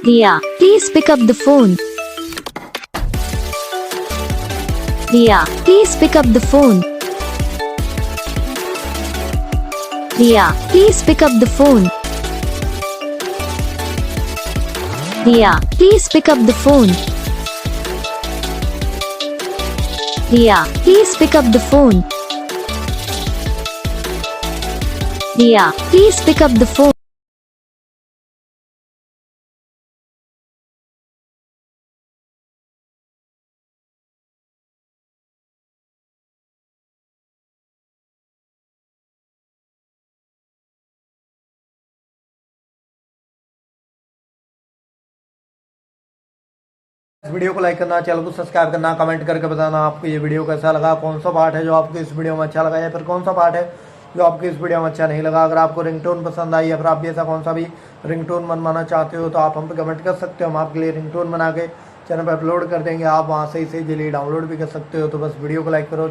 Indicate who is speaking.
Speaker 1: Diya, please pick up the phone. Diya, please pick up the phone. Diya, please pick up the phone. Diya, please pick up the phone. Diya, please pick up the phone. Diya, please pick up the phone.
Speaker 2: इस video को like करना, channel को subscribe करना, comment करके बताना आपको ये video कैसा लगा, कौन सा पार्ट है जो आपको इस वीडियो में अच्छा लगा या फिर कौन सा पार्ट है जो आपको इस वीडियो में अच्छा नहीं लगा। अगर आपको रिंगटोन पसंद आई या फिर आप भी ऐसा कौन सा भी रिंगटोन बनवाना चाहते हो तो आप हम पे कमेंट कर सकते हो। हम आपके लिए रिंगटोन बना के चैनल पर अपलोड कर देंगे, आप वहाँ से इसे इजीली डाउनलोड भी कर सकते हो। तो बस वीडियो को लाइक करो।